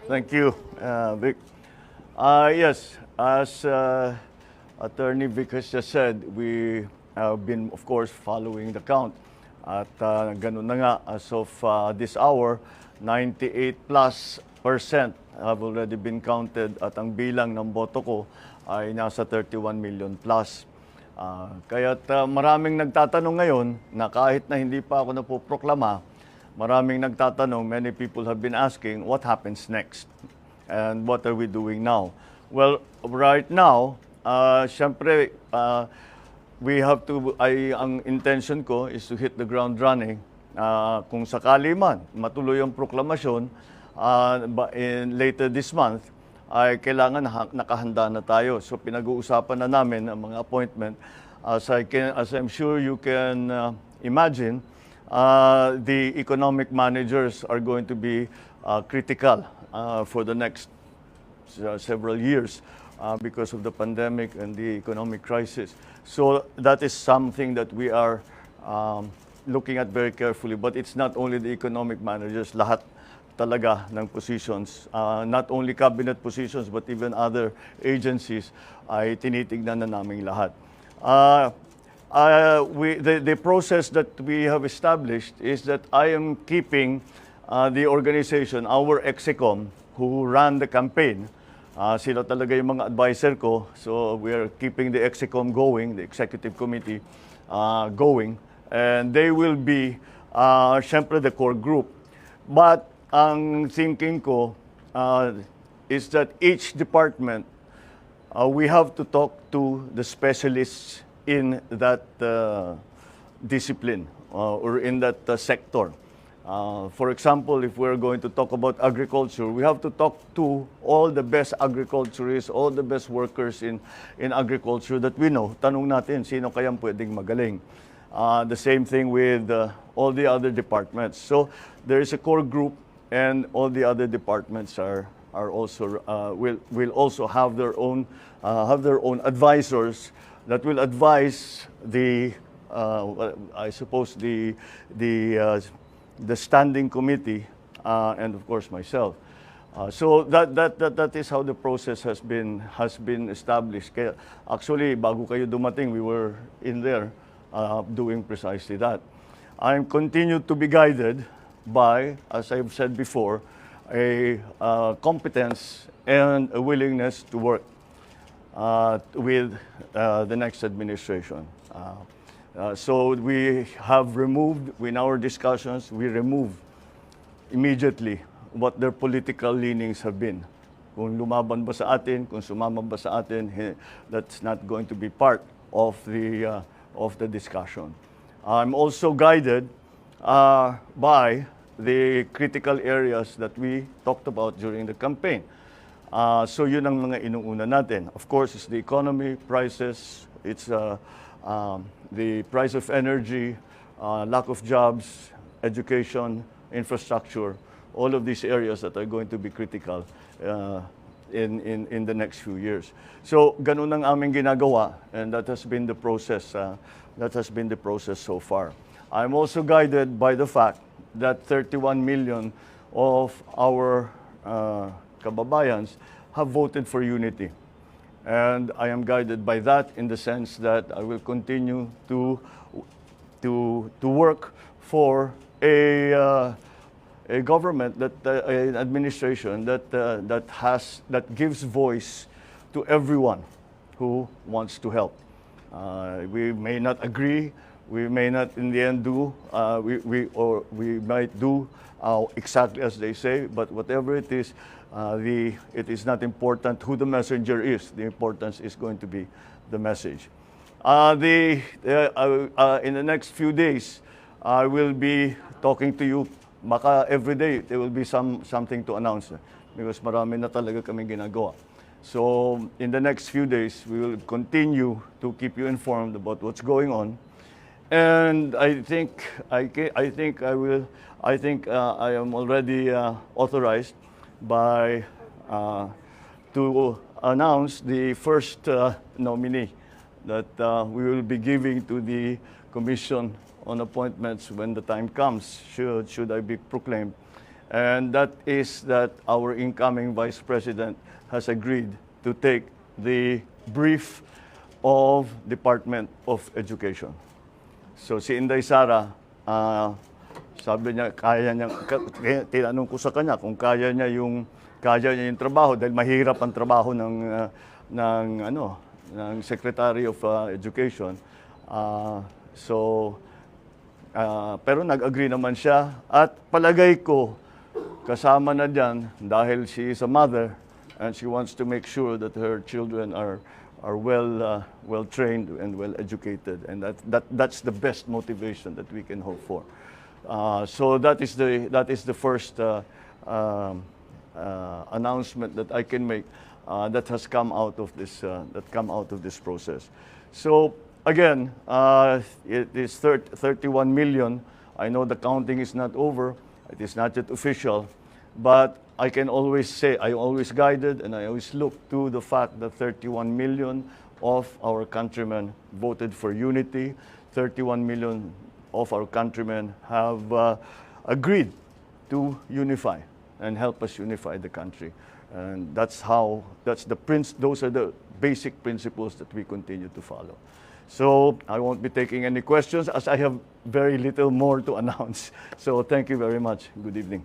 Thank you, Vic. Yes, as Attorney Vic has just said, we have been, of course, following the count. At ganun na nga, as of this hour, 98+% have already been counted at ang bilang ng boto ko ay nasa 31 million plus. Kaya't maraming nagtatanong ngayon na kahit na hindi pa ako napoproklama, maraming nagtatanong, many people have been asking, what happens next? And what are we doing now? Well, right now, syempre, we have to, ang intention ko is to hit the ground running. Kung sakali man, matuloy ang proklamasyon later this month, ay kailangan nakahanda na tayo. So pinag-uusapan na namin ang mga appointment. As I'm sure you can imagine, the economic managers are going to be critical for the next several years because of the pandemic and the economic crisis. So that is something that we are looking at very carefully. But it's not only the economic managers, lahat talaga ng positions, not only cabinet positions but even other agencies ay tinitignan na namin lahat. The process that we have established is that I am keeping the organization, our EXECOM, who ran the campaign. Sila talaga yung mga advisor ko. So we are keeping the EXECOM going, the executive committee going. And they will be, syempre, the core group. But ang thinking ko is that each department, we have to talk to the specialists in that discipline or in that sector. For example, if we're going to talk about agriculture, we have to talk to all the best agriculturists, all the best workers in agriculture that we know. Tanong natin, sino kayang pwedeng magaling? The same thing with all the other departments. So there is a core group, and all the other departments are also will also have their own advisors that will advise the I suppose the standing committee and of course myself. So that is how the process has been established. Kaya actually, bago kayo dumating, we were in there doing precisely that. I'm continued to be guided by, as I've said before, a competence and a willingness to work with the next administration. So we have removed, in our discussions, we remove immediately what their political leanings have been. Kung lumaban ba sa atin, kung sumama ba sa atin, that's not going to be part of the discussion. I'm also guided by the critical areas that we talked about during the campaign. So yun ang mga inuuna natin. Of course, it's the economy, prices, it's the price of energy, lack of jobs, education, infrastructure, all of these areas that are going to be critical in the next few years. So ganun ang aming ginagawa, and that has been the process. That has been the process so far. I'm also guided by the fact that 31 million of our kababayans have voted for unity. And I am guided by that in the sense that I will continue to work for a government, an administration that gives voice to everyone who wants to help. We may not agree. We may not in the end do, we might do exactly as they say, but whatever it is not important who the messenger is. The importance is going to be the message. In the next few days, I will be talking to you. Baka every day there will be something to announce because marami na talaga kami ginagawa. So in the next few days, we will continue to keep you informed about what's going on. And I think I am already authorized by to announce the first nominee that we will be giving to the Commission on Appointments when the time comes, should I be proclaimed. And that is that our incoming Vice President has agreed to take the brief of Department of Education. So si Inday Sara, sabi niya, tinanong ko sa kanya kung kaya niya yung trabaho dahil mahirap ang trabaho ng Secretary of Education. Pero nag-agree naman siya at palagay ko kasama na diyan dahil she is a mother and she wants to make sure that her children are well trained and well educated, and that's the best motivation that we can hope for. So that is the first announcement that I can make that has come out of this process. So again, it is 31 million. I know the counting is not over. It is not yet official, but I can always say, I always guided and I always look to the fact that 31 million of our countrymen voted for unity. 31 million of our countrymen have agreed to unify and help us unify the country. And those are the basic principles that we continue to follow. So I won't be taking any questions as I have very little more to announce. So thank you very much. Good evening.